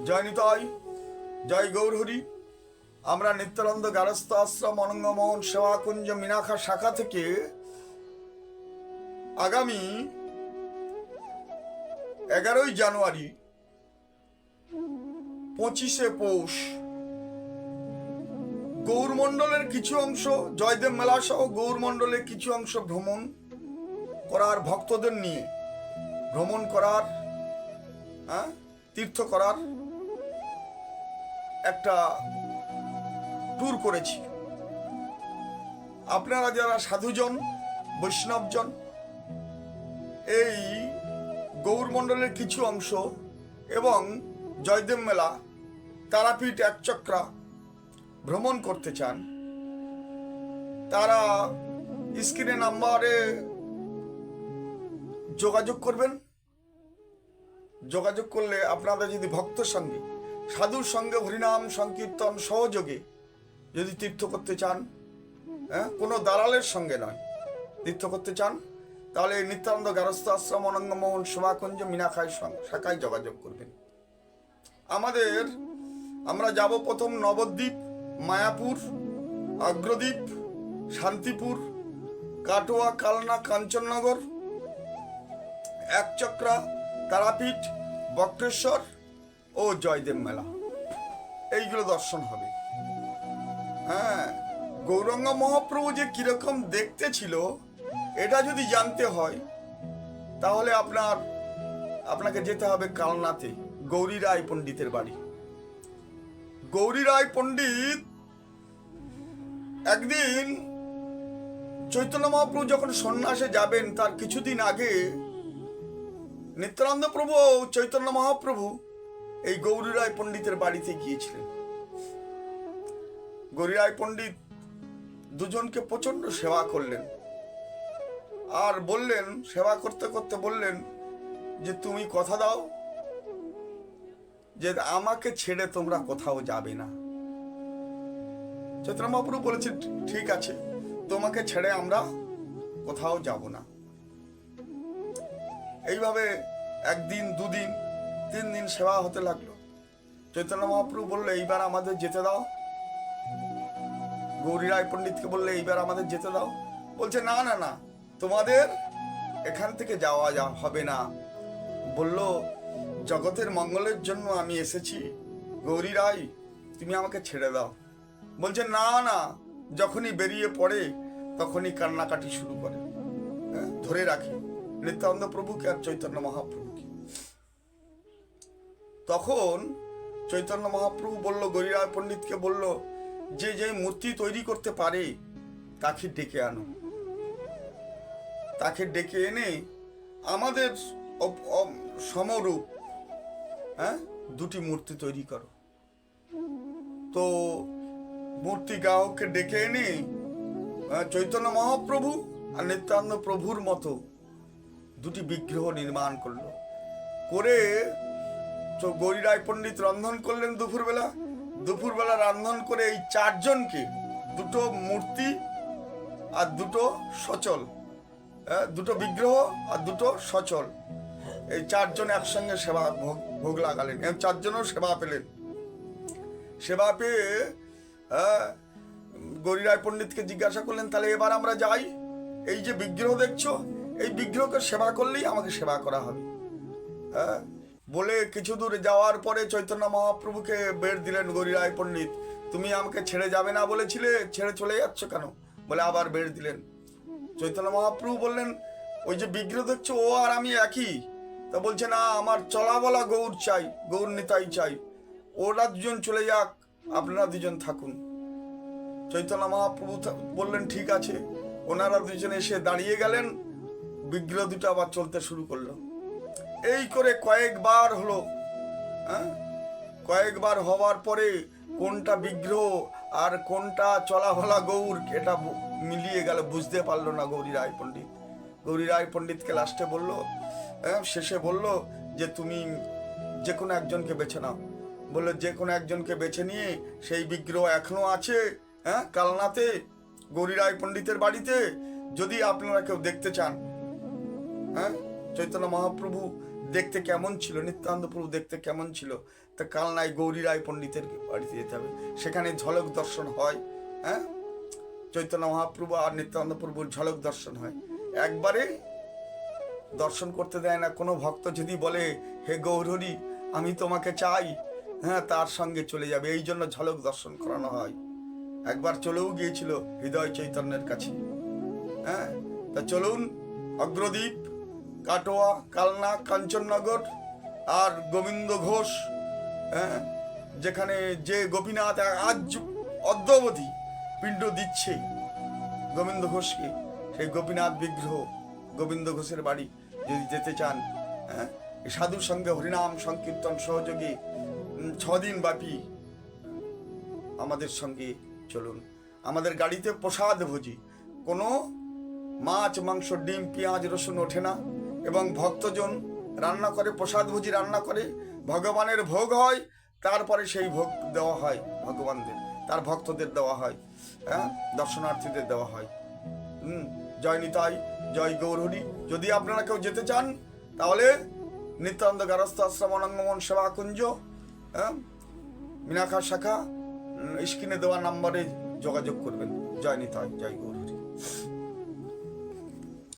জয় নিতাই, জয় গৌরহরি। আমরা নিত্যানন্দ গারস্থ আশ্রম অনঙ্গমোহন সেবাকুঞ্জ মিনাখা শাখা থেকে আগামী 11ই জানুয়ারি 25শে পৌষ গৌরমণ্ডলের কিছু অংশ, জয়দেব মেলা সহ গৌরমণ্ডলের কিছু অংশ ভ্রমণ করার, ভক্তদের নিয়ে ভ্রমণ করার, তীর্থ করার একটা ট্যুর করেছি। আপনারা যারা সাধুজন, বৈষ্ণবজন এই গৌরমণ্ডলের কিছু অংশ এবং জয়দেব মেলা, তারাপীঠ, একচক্রা ভ্রমণ করতে চান, তারা স্ক্রিনে নাম্বারে যোগাযোগ করবেন। যোগাযোগ করলে আপনারা যদি ভক্তর সঙ্গে, সাধুর সঙ্গে হরিনাম সংকীর্তন সহযোগে যদি তীর্থ করতে চান, কোনো দালালের সঙ্গে নয়, তীর্থ করতে চান, তাহলে নিত্যানন্দ গারস্থ আশ্রম অনঙ্গমোহন সেবাকুঞ্জ মিনাখায় শাখায় যোগাযোগ করবেন। আমরা যাব প্রথম নবদ্বীপ, মায়াপুর, অগ্রদ্বীপ, শান্তিপুর, কাটোয়া, কালনা, কাঞ্চননগর, একচক্রা, তারাপীঠ, বক্রেশ্বর ও জয়দেব মেলা, এইগুলো দর্শন হবে। গৌরাঙ্গ মহাপ্রভু যে কিরকম দেখতে ছিল এটা যদি জানতে হয় তাহলে আপনাকে যেতে হবে কালনাতে, গৌরী রায় পণ্ডিতের বাড়ি। গৌরী রায় পণ্ডিত একদিন চৈতন্য মহাপ্রভু যখন সন্ন্যাসে যাবেন তার কিছুদিন আগে নিত্যানন্দ প্রভু ও চৈতন্য মহাপ্রভু এই গৌরী রায় পণ্ডিতের বাড়িতে গিয়েছিলেন। গৌরী রায় পণ্ডিত দুজনকে প্রচন্ড সেবা করলেন আর বললেন, সেবা করতে করতে বললেন যে তুমি কথা দাও যে আমাকে ছেড়ে তোমরা কোথাও যাবে না। চৈতন্য মহাপ্রভু বলেছেন ঠিক আছে, তোমাকে ছেড়ে আমরা কোথাও যাব না। এইভাবে একদিন, দুদিন, 3 দিন সেবা হতে লাগলো। চৈতন্য মহাপ্রভু বললে এইবার আমাদের যেতে দাও। গৌরী রায় পণ্ডিতকে বললে এইবার আমাদের যেতে দাও। বলছে না না না, তোমাদের এখান থেকে যাওয়া হবে না। বলল জগতের মঙ্গলের জন্য আমি এসেছি, গৌরী রায় তুমি আমাকে ছেড়ে দাও। বলছে না না, যখনই বেরিয়ে পড়ে তখনই কান্নাকাটি শুরু করে, ধরে রাখি নিত্যানন্দ প্রভুকে আর চৈতন্য মহাপ্রভুকে। তখন চৈতন্য মহাপ্রভু বলল, গৌরী রায় পণ্ডিতকে বলল যে যে মূর্তি তৈরি করতে পারে তাকে ডেকে আনো, তাকে ডেকে এনে আমাদের সমরূপ 2টি মূর্তি তৈরি করো। তো মূর্তি গ্রাহককে ডেকে এনে চৈতন্য মহাপ্রভু আর নিত্যানন্দ প্রভুর মতো 2টি বিগ্রহ নির্মাণ করলো। করে গৌরী রায় পণ্ডিত রন্ধন করলেন দুপুরবেলা রন্ধন করে এই 4 জনকে 2টো মূর্তি আর 2টো সচল, 2টো বিগ্রহ আর 2টো সচল, এই 4 জন একসঙ্গে সেবা ভোগ লাগালেন। 4 জনও সেবা পেলেন। সেবা পেয়ে গৌরী রায় পণ্ডিতকে জিজ্ঞাসা করলেন, তাহলে এবার আমরা যাই, এই যে বিগ্রহ দেখছো এই বিগ্রহকে সেবা করলেই আমাকে সেবা করা হবে। বলে কিছু দূর যাওয়ার পরে চৈতন্য মহাপ্রভুকে বের দিলেন গৌরী রায় পণ্ডিত, তুমি আমাকে ছেড়ে যাবে না বলেছিলে, ছেড়ে চলে যাচ্ছ কেন? বলে আবার বের দিলেন। চৈতন্য মহাপ্রভু বললেন, ওই যে বিগ্রহ দেখছো ও আর আমি একই। তা বলছে না, আমার চলা বলা গৌর চাই, গৌর নিতাই চাই, ওরা 2জন চলে যাক, আপনারা 2জন থাকুন। চৈতন্য মহাপ্রভু বললেন ঠিক আছে। ওনারা 2জন এসে দাঁড়িয়ে গেলেন, বিগ্রহ 2টা আবার চলতে শুরু করলো। এই করে কয়েকবার হলো। কয়েকবার হওয়ার পরে কোনটা বিগ্রহ আর কোনটা চলাফলা গৌর এটা মিলিয়ে গেল, বুঝতে পারলো না গৌরী রায় পণ্ডিত। গৌরী রায় পণ্ডিতকে লাস্টে বলল, শেষে বলল যে তুমি যে কোনো একজনকে বেছে নাও। বললো যে কোনো একজনকে বেছে নিয়ে সেই বিগ্রহ এখনো আছে কালনাতে গৌরী রায় পণ্ডিতের বাড়িতে, যদি আপনারা কেউ দেখতে চান চৈতন্য মহাপ্রভু দেখতে কেমন ছিল, নিত্যানন্দ প্রভু দেখতে কেমন ছিল, তা কালনায় গৌরী রায় পণ্ডিতের বাড়িতে যেতে হবে, সেখানে ঝলক দর্শন হয়। হ্যাঁ, চৈতন্য মহাপ্রভু আর নিত্যানন্দ প্রভুর ঝলক দর্শন হয়। একবারে দর্শন করতে দেয় না। কোনো ভক্ত যদি বলে হে গৌরহরি আমি তোমাকে চাই, হ্যাঁ, তার সঙ্গে চলে যাবে, এই জন্য ঝলক দর্শন করানো হয়। একবার চলেও গিয়েছিল হৃদয় চৈতন্যের কাছে। হ্যাঁ, তা চলুন অগ্রদ্বীপ, কাটোয়া, কালনা, কাঞ্চননগর আর গোবিন্দ ঘোষ, হ্যাঁ, যেখানে যে গোপীনাথ আজ অদ্যাবধি পিণ্ড দিচ্ছে গোবিন্দ ঘোষকে, সেই গোপীনাথ বিগ্রহ গোবিন্দ ঘোষের বাড়ি যদি যেতে চান, হ্যাঁ, এই সাধুর সঙ্গে হরিনাম সংকীর্তন সহযোগে 6 দিন ব্যাপী আমাদের সঙ্গে চলুন। আমাদের গাড়িতে প্রসাদ ভোজি, কোনো মাছ মাংস ডিম পেঁয়াজ রসুন ওঠে না, এবং ভক্তজন রান্না করে, প্রসাদ ভোজি রান্না করে, ভগবানের ভোগ হয়, তারপরে সেই ভোগ দেওয়া হয় ভগবানদের, তার ভক্তদের দেওয়া হয়, হ্যাঁ, দর্শনার্থীদের দেওয়া হয়। জয় নিতাই, জয় গৌরহরি। যদি আপনারা কেউ যেতে চান তাহলে নিত্যানন্দ গারস্থ আশ্রম অনঙ্গমন সেবা কুঞ্জ, হ্যাঁ, মিনাখা শাখা, স্ক্রিনে দেওয়া নাম্বারে যোগাযোগ করবেন। জয় নিতাই, জয় গৌরহরি।